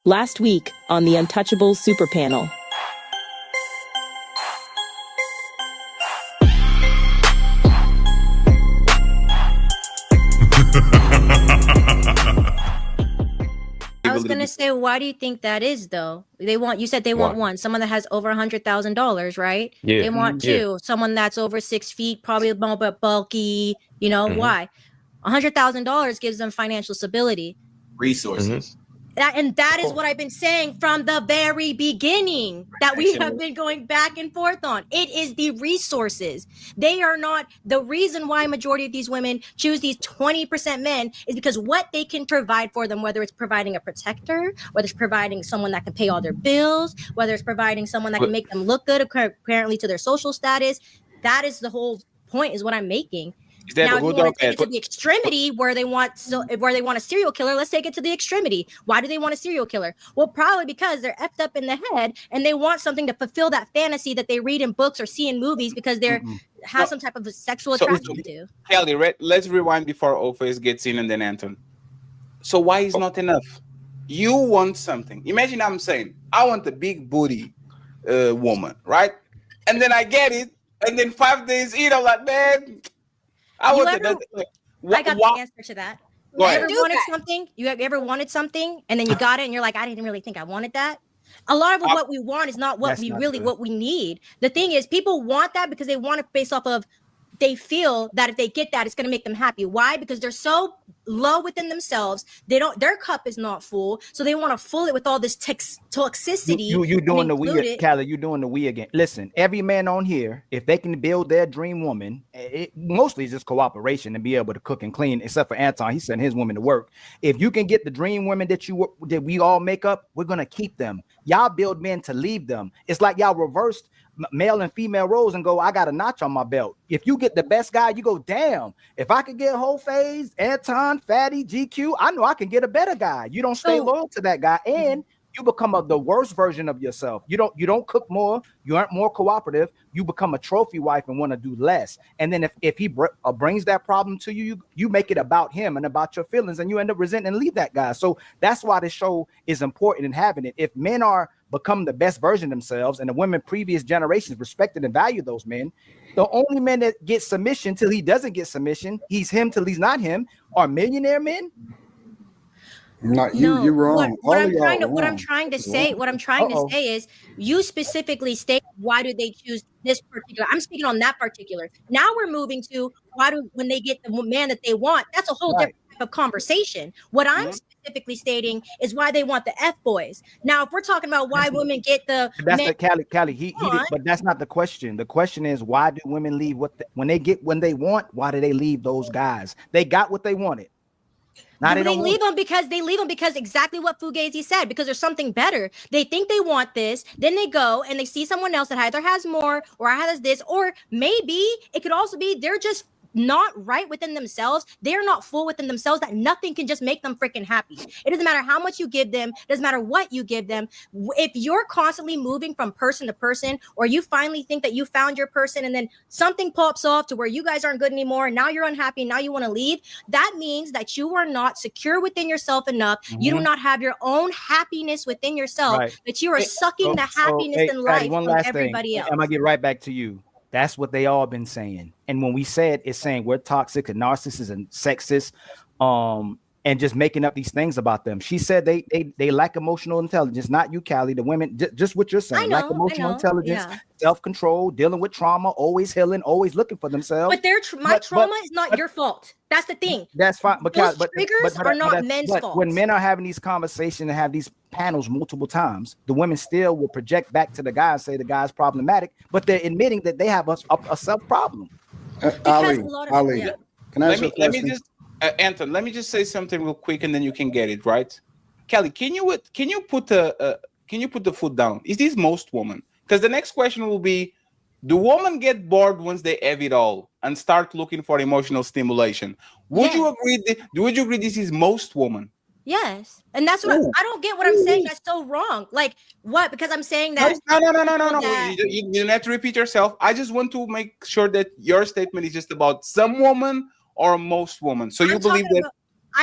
Last week on the Untouchable Super Panel. I was gonna say, why do you think that is though? You said they want one, someone that has over $100,000, right? Yeah. They want two, someone that's over 6 feet, probably a little bit bulky. You know why? $100,000 gives them financial stability, resources. That is what I've been saying from the very beginning, that we have been going back and forth on. It is the resources. They are not the reason why majority of these women choose these 20% men is because what they can provide for them, whether it's providing a protector, whether it's providing someone that can pay all their bills, whether it's providing someone that can make them look good apparently to their social status. That is the whole point, is what I'm making. Now, if you want to take it to the extremity where they want a serial killer, let's take it to the extremity. Why do they want a serial killer? Well, probably because they're effed up in the head and they want something to fulfill that fantasy that they read in books or see in movies because they're have some type of a sexual attraction to. Kelly, let's rewind before Ophis gets in and then Anton. So why is not enough? You want something. Imagine I'm saying, I want a big booty woman, right? And then I get it, and then 5 days in, I'm like, man, I got the answer to that. You ever wanted something and then you got it and you're like, I didn't really think I wanted that. A lot of what we want is not what we need. The thing is, people want that because they want it based off of, they feel that if they get that, it's going to make them happy. Why? Because they're so low within themselves. Their cup is not full. So they want to fill it with all this toxicity. You doing the we, Callie, you doing the we again. Listen, every man on here, if they can build their dream woman, it mostly is just cooperation and be able to cook and clean, except for Anton. He sent his woman to work. If you can get the dream women that we all make up, we're going to keep them. Y'all build men to leave them. It's like y'all reversed male and female roles and go, I got a notch on my belt. If you get the best guy, you go, damn, if I could get whole phase, Anton, Fatty, GQ, I know I can get a better guy. You don't stay loyal to that guy, and you become the worst version of yourself. You don't cook more, you aren't more cooperative, you become a trophy wife and want to do less. And then if he brings that problem to you, you make it about him and about your feelings, and you end up resenting and leave that guy. So that's why this show is important in having it. If men are become the best version of themselves, and the women previous generations respected and valued those men, the only men that get submission till he doesn't get submission, he's him till he's not him, are millionaire men. Not you. You're wrong. What I'm trying to say is, you specifically state, why do they choose this particular? I'm speaking on that particular. Now we're moving to when they get the man that they want. That's a whole different type of conversation. What I'm specifically stating is why they want the F boys. Now, if we're talking about why women get the Callie, but that's not the question. The question is, why do women leave when they want? Why do they leave those guys? They got what they wanted. They leave them because exactly what Fugazi said, because there's something better. They think they want this, then they go and they see someone else that either has more or has this, or maybe it could also be they're just not right within themselves. They're not full within themselves, that nothing can just make them freaking happy. It doesn't matter how much you give them, it doesn't matter what you give them. If you're constantly moving from person to person, or you finally think that you found your person and then something pops off to where you guys aren't good anymore, and now you're unhappy and now you want to leave, that means that you are not secure within yourself enough. You do not have your own happiness within yourself, that you are sucking the happiness in life from everybody else. I'm gonna get right back to you. That's what they all been saying. And when we said it's saying we're toxic and narcissists and sexist, and just making up these things about them. She said they lack emotional intelligence. Not you, Callie. The women, just what you're saying, lack emotional intelligence, self-control, dealing with trauma, always healing, always looking for themselves. But my trauma is not your fault. That's the thing. That's fine. But triggers are not men's fault. When men are having these conversations and have these panels multiple times, the women still will project back to the guy and say the guy's problematic, but they're admitting that they have a self problem. Ali, can I ask you a question? Let me just Anton, let me just say something real quick, and then you can get it right. Kelly, can you put the foot down? Is this most women? Because the next question will be, do women get bored once they have it all and start looking for emotional stimulation? Would you agree? Would you agree this is most women? Yes, and that's what I don't get. What I'm saying, that's so wrong. Like what? Because I'm saying that. No. You don't have to repeat yourself. I just want to make sure that your statement is just about some woman or most women. So you believe that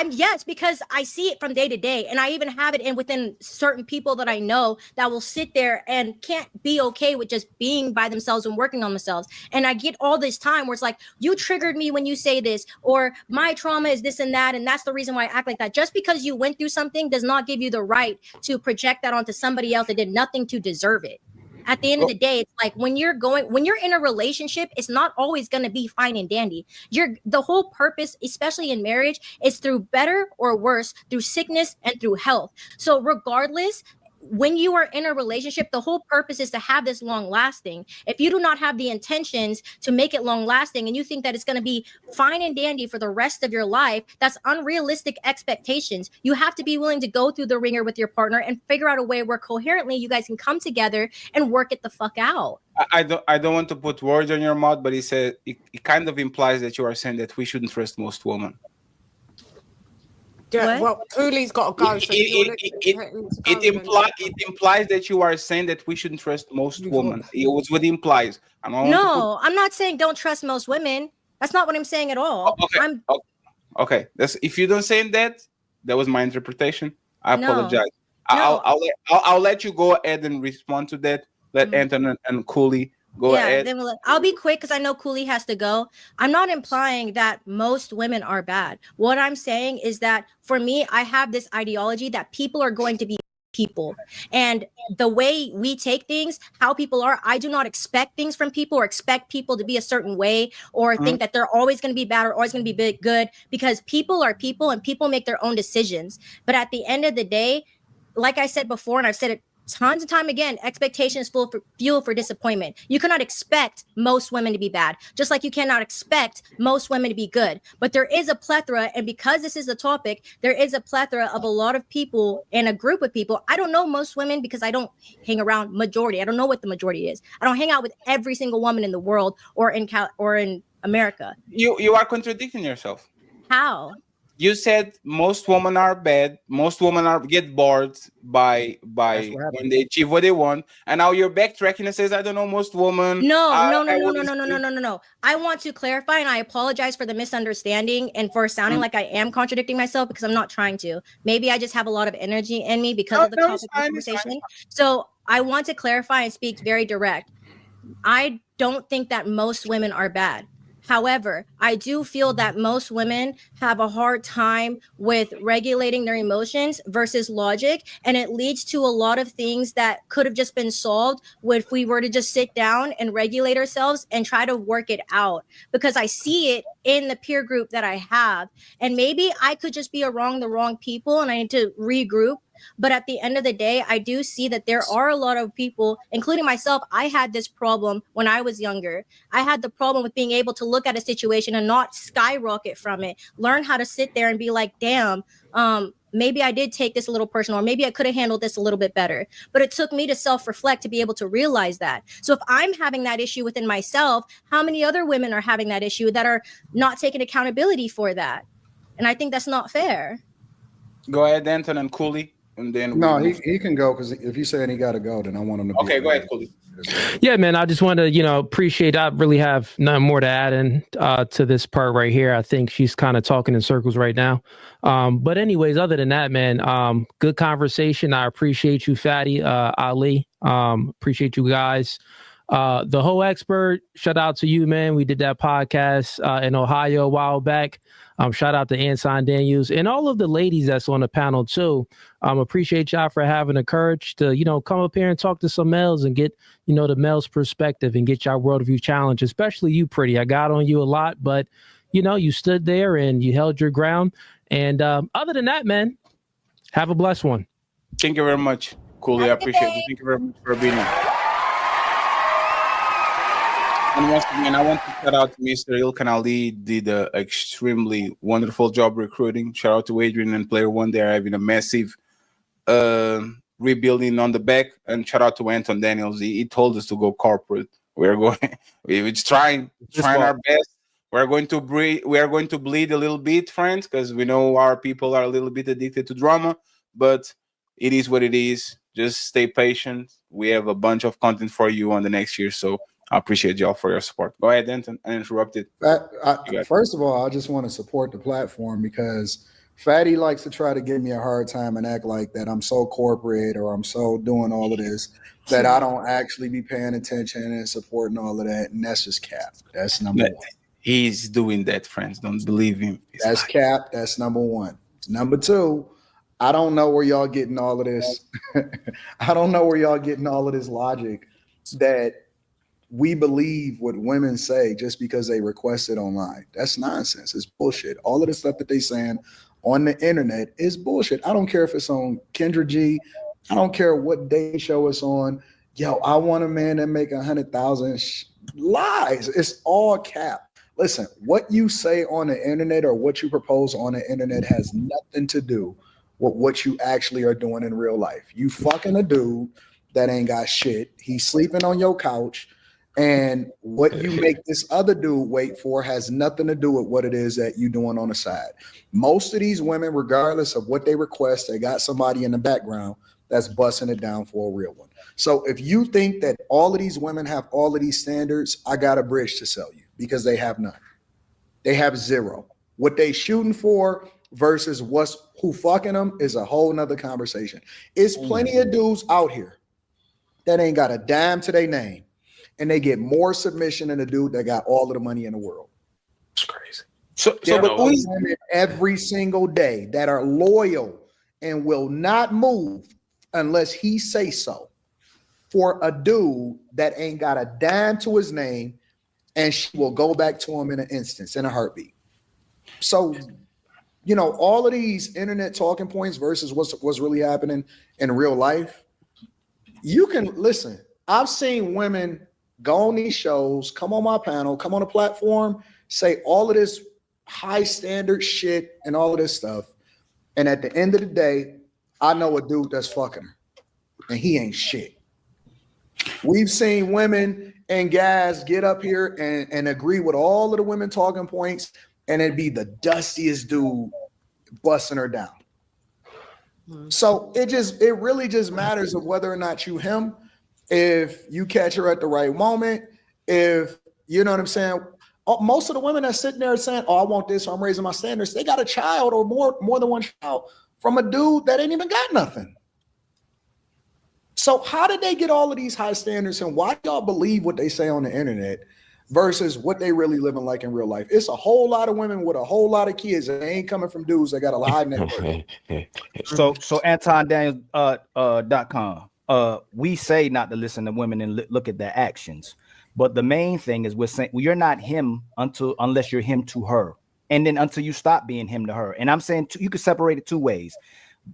Yes, because I see it from day to day, and I even have it within certain people that I know that will sit there and can't be okay with just being by themselves and working on themselves. And I get all this time where it's like, you triggered me when you say this, or my trauma is this and that, and that's the reason why I act like that. Just because you went through something does not give you the right to project that onto somebody else that did nothing to deserve it. At the end of the day, it's like when you're in a relationship, it's not always going to be fine and dandy. The whole purpose, especially in marriage, is through better or worse, through sickness and through health. So regardless, when you are in a relationship, the whole purpose is to have this long lasting. If you do not have the intentions to make it long lasting and you think that it's going to be fine and dandy for the rest of your life, that's unrealistic expectations. You have to be willing to go through the ringer with your partner and figure out a way where coherently you guys can come together and work it the fuck out. I don't want to put words on your mouth, but it kind of implies that you are saying that we shouldn't trust most women. Yeah, well, Cooley's got to go. So it implies that you are saying that we shouldn't trust most women. It was what it implies. I'm not saying don't trust most women. That's not what I'm saying at all. Okay. That's if you don't say that was my interpretation. I apologize. I'll let you go ahead and respond to that. Let Anton and Cooley go ahead. Then I'll be quick because I know Cooley has to go. I'm not implying that most women are bad. What I'm saying is that for me, I have this ideology that people are going to be people, and the way we take things, how people are, I do not expect things from people or expect people to be a certain way or think that they're always going to be bad or always going to be good, because people are people and people make their own decisions. But at the end of the day, like I said before, and I've said it tons of time again, expectations fuel for disappointment. You cannot expect most women to be bad, just like you cannot expect most women to be good. But there is a plethora, and because this is the topic, there is a plethora of a lot of people and a group of people. I don't know most women because I don't hang around majority. I don't know what the majority is. I don't hang out with every single woman in the world or in America. You are contradicting yourself. How? You said most women are bad. Most women get bored by when they achieve what they want, and now you're backtracking and says, "I don't know most women." No. I want to clarify, and I apologize for the misunderstanding and for sounding like I am contradicting myself, because I'm not trying to. Maybe I just have a lot of energy in me because of the topic of conversation. So I want to clarify and speak very direct. I don't think that most women are bad. However, I do feel that most women have a hard time with regulating their emotions versus logic, and it leads to a lot of things that could have just been solved if we were to just sit down and regulate ourselves and try to work it out. Because I see it in the peer group that I have, and maybe I could just be around the wrong people and I need to regroup. But at the end of the day, I do see that there are a lot of people, including myself. I had this problem when I was younger. I had the problem with being able to look at a situation and not skyrocket from it. Learn how to sit there and be like, damn, maybe I did take this a little personal, or maybe I could have handled this a little bit better. But it took me to self-reflect to be able to realize that. So if I'm having that issue within myself, how many other women are having that issue that are not taking accountability for that? And I think that's not fair. Go ahead, Anton and Cooley. And then he can go, because if you saying he got to go, then I want him to. Okay, go ahead, Cooley. Yeah, man. I just want to, appreciate. I really have nothing more to add in to this part right here. I think she's kind of talking in circles right now. But anyways, other than that, man, good conversation. I appreciate you, Fatty, Ali. Appreciate you guys. The whole expert. Shout out to you, man. We did that podcast in Ohio a while back. Shout out to Anson Daniels and all of the ladies that's on the panel too. Appreciate y'all for having the courage to, come up here and talk to some males and get, the male's perspective and get y'all worldview challenge, especially you, Pretty. I got on you a lot, but, you stood there and you held your ground. And other than that, man, have a blessed one. Thank you very much, Cooley. I appreciate it. Thank you very much for being here. And once again, I want to shout out to Mr. Ilkan Ali. Did an extremely wonderful job recruiting. Shout out to Adrian and Player One. They're having a massive rebuilding on the back. And shout out to Anton Daniels. He told us to go corporate. We're trying our best. We are going to bleed a little bit, friends, because we know our people are a little bit addicted to drama. But it is what it is. Just stay patient. We have a bunch of content for you on the next year. So I appreciate y'all for your support. Go ahead, Denton. I interrupted. First of all, I just want to support the platform, because Fatty likes to try to give me a hard time and act like that I'm so corporate or I'm so doing all of this that I don't actually be paying attention and supporting all of that. And that's just cap. That's number one. He's doing that, friends. Don't believe him. That's cap. That's number one. Number two, I don't know where y'all getting all of this. I don't know where y'all getting all of this logic that we believe what women say just because they request it online. That's nonsense. It's bullshit. All of the stuff that they saying on the internet is bullshit. I don't care if it's on Kendra G. I don't care what day show it's on. Yo, I want a man that make 100,000. Lies. It's all cap. Listen, what you say on the internet or what you propose on the internet has nothing to do with what you actually are doing in real life. You fucking a dude that ain't got shit. He's sleeping on your couch. And what you make this other dude wait for has nothing to do with what it is that you doing on the side. Most of these women, regardless of what they request, they got somebody in the background that's busting it down for a real one. So if you think that all of these women have all of these standards, I got a bridge to sell you because they have none. They have zero. What they shooting for versus who fucking them is a whole nother conversation. It's plenty of dudes out here that ain't got a dime to their name. And they get more submission than a dude that got all of the money in the world. It's crazy. So but women every single day that are loyal and will not move unless he say so for a dude that ain't got a dime to his name, and she will go back to him in an instance, in a heartbeat. So, you know, all of these internet talking points versus what's really happening in real life. You can listen. I've seen women go on these shows, come on my panel, come on a platform, say all of this high standard shit and all of this stuff. And at the end of the day, I know a dude that's fucking her and he ain't shit. We've seen women and guys get up here and agree with all of the women talking points, and it'd be the dustiest dude busting her down. So it really just matters of whether or not you him. If you catch her at the right moment, if you know what I'm saying, most of the women that sitting there saying, "Oh, I want this, so I'm raising my standards," they got a child or more than one child from a dude that ain't even got nothing. So how did they get all of these high standards, and why y'all believe what they say on the internet versus what they really living like in real life? It's a whole lot of women with a whole lot of kids that ain't coming from dudes that got a high net worth. So AntonDaniels.com. We say not to listen to women and look at their actions, but the main thing is we're saying you're not him unless you're him to her, and then until you stop being him to her. And I'm saying you could separate it two ways.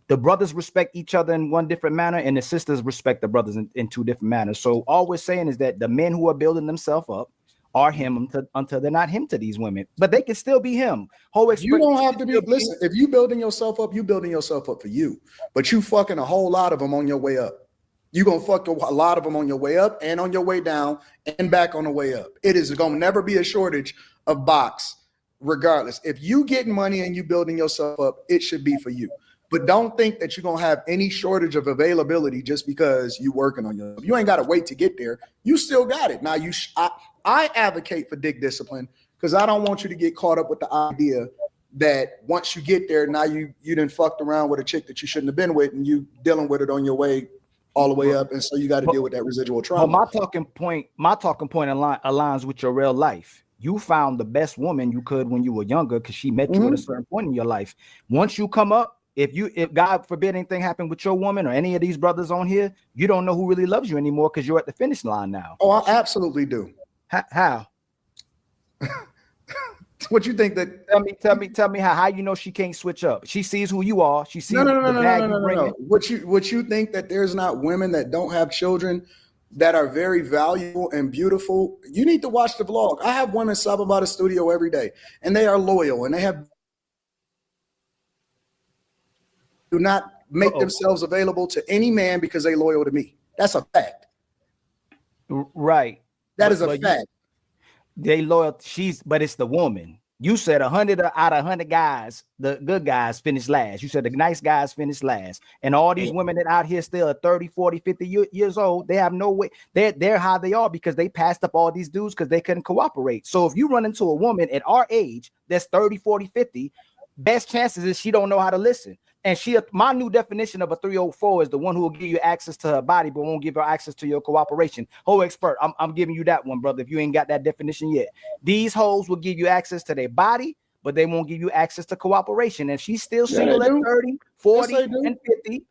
The brothers respect each other in one different manner, and the sisters respect the brothers in two different manners. So all we're saying is that the men who are building themselves up are him until they're not him to these women, but they can still be him. You don't have to be. Listen, if you building yourself up, you building yourself up for you, but you fucking a whole lot of them on your way up. You're going to fuck a lot of them on your way up and on your way down and back on the way up. It is going to never be a shortage of box, regardless. If you getting money and you building yourself up, it should be for you. But don't think that you're going to have any shortage of availability just because you working on yourself. You ain't got to wait to get there. You still got it. Now, I advocate for dick discipline because I don't want you to get caught up with the idea that once you get there, now you done fucked around with a chick that you shouldn't have been with and you dealing with it on your way all the way up, and so you got to deal with that residual trauma. My talking point aligns with your real life. You found the best woman you could when you were younger because she met you at a certain point in your life. Once you come up, if God forbid anything happened with your woman or any of these brothers on here, you don't know who really loves you anymore because you're at the finish line now. Oh, I absolutely do. How? What you think that? Tell me how you know she can't switch up. She sees who you are. She sees no. What you think that there's not women that don't have children that are very valuable and beautiful? You need to watch the vlog. I have women sub about a studio every day, and they are loyal, and they do not make themselves available to any man because they loyal to me. That's a fact. Right. That is a fact. They loyal. But it's the woman. You said 100 out of 100 guys, the good guys finish last. You said the nice guys finish last. And all these women that out here still are 30, 40, 50 years old, they have no way. They're how they are because they passed up all these dudes because they couldn't cooperate. So if you run into a woman at our age that's 30, 40, 50, best chances is she don't know how to listen. And my new definition of a 304 is the one who will give you access to her body, but won't give her access to your cooperation. Whole expert, I'm giving you that one, brother. If you ain't got that definition yet, these hoes will give you access to their body, but they won't give you access to cooperation. And she's still single at 30, 40, and 50.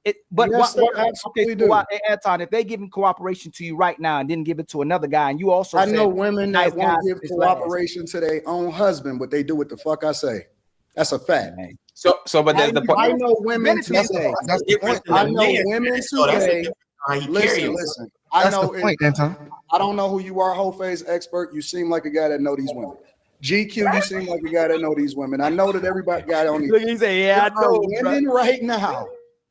Anton, if they giving cooperation to you right now and didn't give it to another guy, and you also I know women that won't give cooperation to their own husband, but they do what the fuck I say. That's a fact. But there's the point. I know women today. That's the point. I know women today. Listen. I know. I don't know who you are, whole phase expert. You seem like a guy that know these women. GQ, you seem like a guy that know these women. I know that everybody got on these. Look, he say, yeah, I know. Women right now.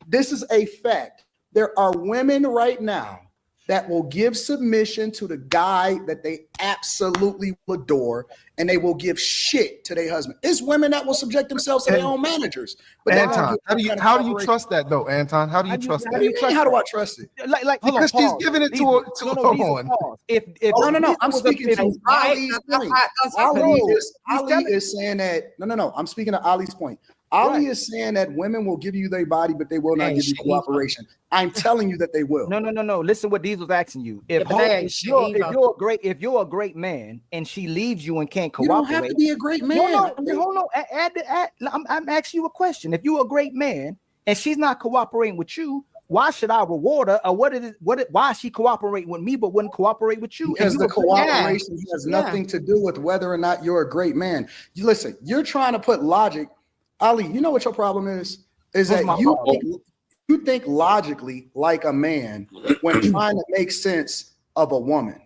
This is a fact. There are women right now that will give submission to the guy that they absolutely adore, and they will give shit to their husband. It's women that will subject themselves to their own managers. But Anton, how do you trust that though, Anton? How do you trust that? How do I trust it? Because she's giving it to No. I'm speaking to Ali's point. Ali is saying that. No. I'm speaking to Ali's point. Ali is saying that women will give you their body, but they will not give you cooperation. I'm telling you that they will. No. Listen, what Diesel's asking you. If you're a great man and she leaves you and can't cooperate, you don't have to be a great man. Hold on. I'm asking you a question. If you're a great man and she's not cooperating with you, why should I reward her? Or why is she cooperating with me but wouldn't cooperate with you? Because the cooperation has nothing to do with whether or not you're a great man. Listen, you're trying to put logic. Ali, you know what your problem is? Is that you think logically like a man when trying to make sense of a woman.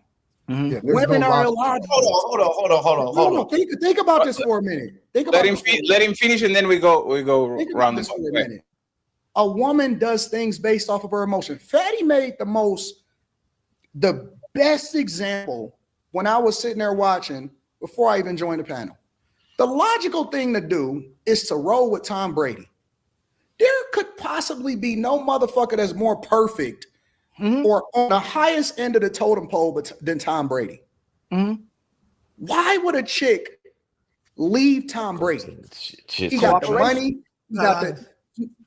Mm-hmm. Yeah, women are illogical. Hold on. Think about this for a minute. Let him finish, and then we go around this for a minute. A woman does things based off of her emotion. Fatty made the best example when I was sitting there watching before I even joined the panel. The logical thing to do is to roll with Tom Brady. There could possibly be no motherfucker that's more perfect or on the highest end of the totem pole than Tom Brady. Mm-hmm. Why would a chick leave Tom Brady? He got the money. He got the.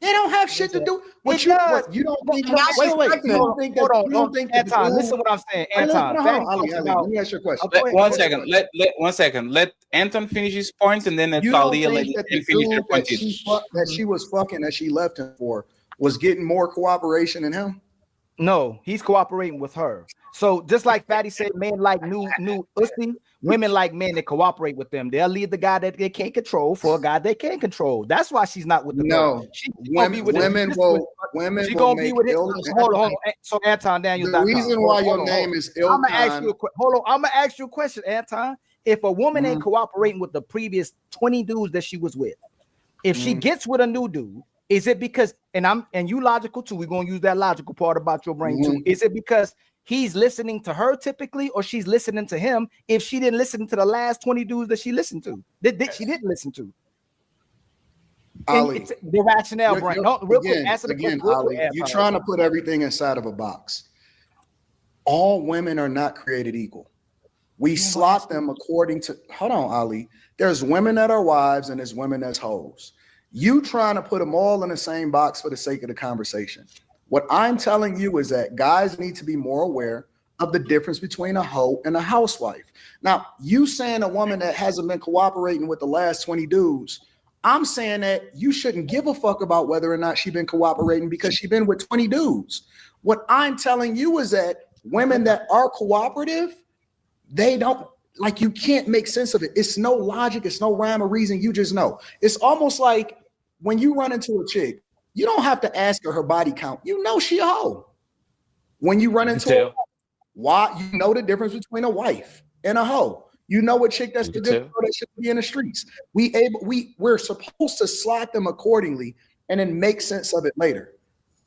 They don't have shit to do. What you don't think? Wait. You don't think? Anton, listen what I'm saying. Anton, let me ask you a question. 1 second. Let 1 second. Let Anton finish his point, and then Talia let him finish her point. That she was fucking that she left him for was getting more cooperation than him. No, he's cooperating with her. So just like Fatty said, men like new pussy. Women like men that cooperate with them. They'll leave the guy that they can't control for a guy they can control. That's why she's not with the no. Women will be with it. Hold on. So Anton, Daniel. The reason why your name is Ilkan. I'm gonna ask you a question, Anton. If a woman ain't cooperating with the previous 20 dudes that she was with, if she gets with a new dude, is it because and you logical too? We're gonna use that logical part about your brain too. Is it because he's listening to her typically, or she's listening to him if she didn't listen to the last 20 dudes that she listened to? She didn't listen to. Ali, the rationale, Brian. Real quick, answer the question. Ali, you're trying to put everything inside of a box. All women are not created equal. We slot them according to. Hold on, Ali. There's women that are wives and there's women that's hoes. You trying to put them all in the same box for the sake of the conversation. What I'm telling you is that guys need to be more aware of the difference between a hoe and a housewife. Now, you saying a woman that hasn't been cooperating with the last 20 dudes, I'm saying that you shouldn't give a fuck about whether or not she's been cooperating because she's been with 20 dudes. What I'm telling you is that women that are cooperative, they don't, like, you can't make sense of it. It's no logic. It's no rhyme or reason. You just know. It's almost like when you run into a chick, you don't have to ask her body count. You know she a hoe. When you run into her, why you know the difference between a wife and a hoe. You know what chick that's the good girl that should be in the streets. We're supposed to slot them accordingly and then make sense of it later.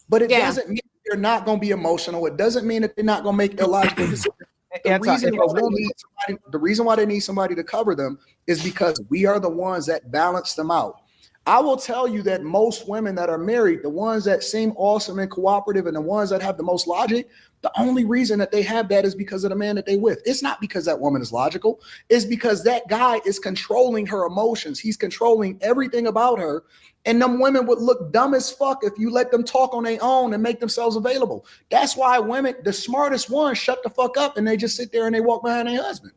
But it doesn't mean they're not going to be emotional. It doesn't mean that they're not going to make illogical decisions. The reason why they need somebody to cover them is because we are the ones that balance them out. I will tell you that most women that are married, the ones that seem awesome and cooperative and the ones that have the most logic, the only reason that they have that is because of the man that they with. It's not because that woman is logical. It's because that guy is controlling her emotions. He's controlling everything about her. And them women would look dumb as fuck if you let them talk on their own and make themselves available. That's why women, the smartest ones, shut the fuck up and they just sit there and they walk behind their husband.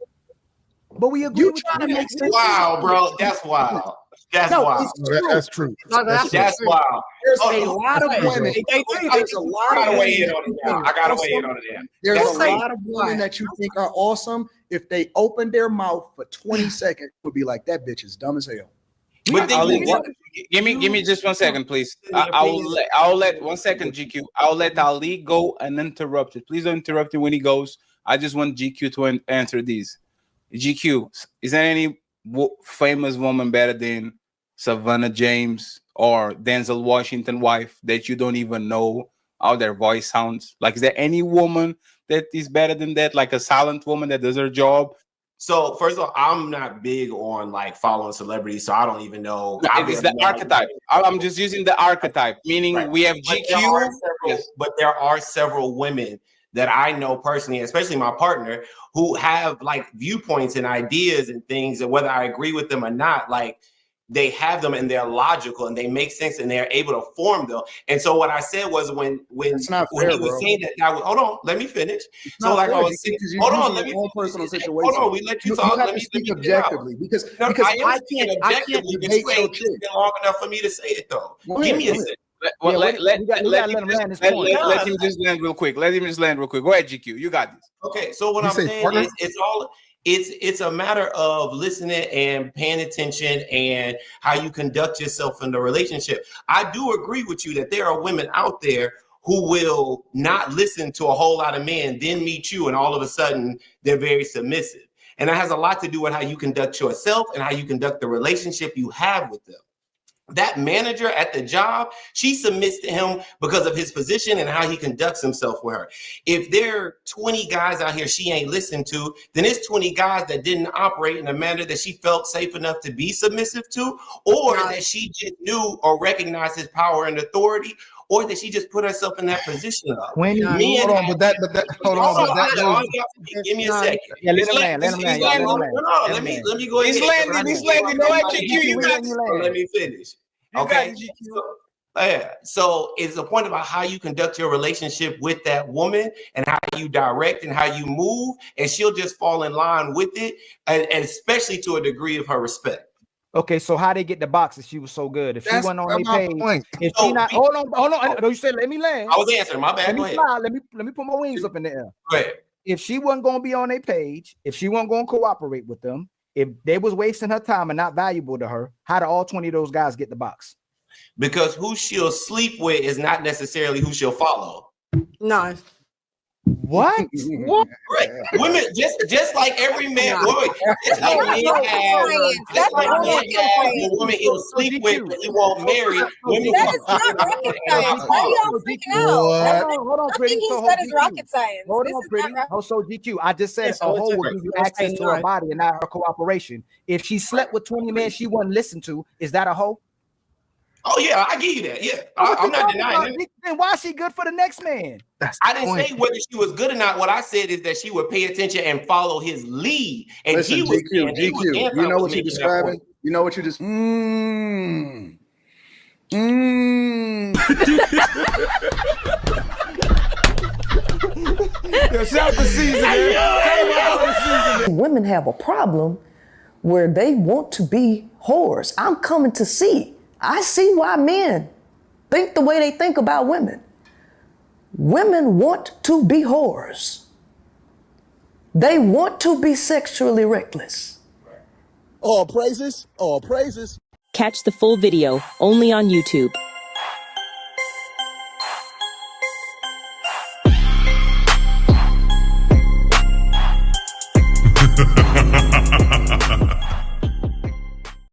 But we agree with trying to make sense. Wow, bro. That's wild. That's wild. That's true. That's wild. There's a lot of women. There's a lot of women. I gotta weigh in on it now. There's a lot of women that you think are awesome. If they open their mouth for 20 seconds, would be like, that bitch is dumb as hell. But give me just 1 second, please. I'll let 1 second, GQ. I'll let Ali go uninterrupted. Please don't interrupt him when he goes. I just want GQ to answer these. GQ, is there any famous woman better than Savannah James or Denzel Washington wife that you don't even know how their voice sounds? Like, is there any woman that is better than that? Like a silent woman that does her job? So first of all, I'm not big on like following celebrities, so I don't even know. It's the archetype. I'm just using the archetype, meaning we have GQ. But there are several women that I know personally, especially my partner, who have like viewpoints and ideas and things, and whether I agree with them or not, like they have them and they're logical and they make sense and they're able to form them. And so what I said was when he was saying that, hold on, let me finish. So like I was saying, hold on, let me hold on, we let you talk. Let me speak objectively because I can't debate your chick. It's been long enough for me to say it though. Give me a second. Let him just land real quick. Let him just land real quick. Go ahead, GQ. You got this. Okay, so what I'm saying is it's a matter of listening and paying attention and how you conduct yourself in the relationship. I do agree with you that there are women out there who will not listen to a whole lot of men, then meet you, and all of a sudden they're very submissive. And that has a lot to do with how you conduct yourself and how you conduct the relationship you have with them. That manager at the job, she submits to him because of his position and how he conducts himself with her. If there are 20 guys out here she ain't listened to, then it's 20 guys that didn't operate in a manner that she felt safe enough to be submissive to, or that she just knew or recognized his power and authority, or that she just put herself in that position. Hold on, give me a second. Yeah, let him land. Let me go ahead. He's landing. Go ahead, GQ. You got this. Let me finish. Okay. So it's a point about how you conduct your relationship with that woman and how you direct and how you move, and she'll just fall in line with it, and especially to a degree of her respect. Okay, so how they get the box if she was so good? If she wasn't on their page, if she not hold on. No, you said let me land. I was answering. My bad. Go ahead. Let me put my wings up in the air. Go ahead. If she wasn't gonna be on their page, if she wasn't gonna cooperate with them, if they was wasting her time and not valuable to her, how do all 20 of those guys get the box? Because who she'll sleep with is not necessarily who she'll follow. No. What? Right. Women, just like every man, just like men have a woman he'll sleep with, but he won't marry. Women that is not rocket science. Why are y'all freaking out? Hold on, pretty. So that is rocket science. Hold on, pretty. So GQ, I just said a hoe will give you access to her body and not her cooperation. If she slept with 20 men she wasn't listened to, is that a hoe? Oh yeah, I give you that. Yeah, I'm not denying it. Then why is she good for the next man? I didn't say whether she was good or not. What I said is that she would pay attention and follow his lead. And listen, he was GQ. You know what you're describing? You know what you just Shout the season. Women have a problem where they want to be whores. I'm coming to see. I see why men think the way they think about women. Women want to be whores. They want to be sexually reckless. All praises, all praises. Catch the full video only on YouTube.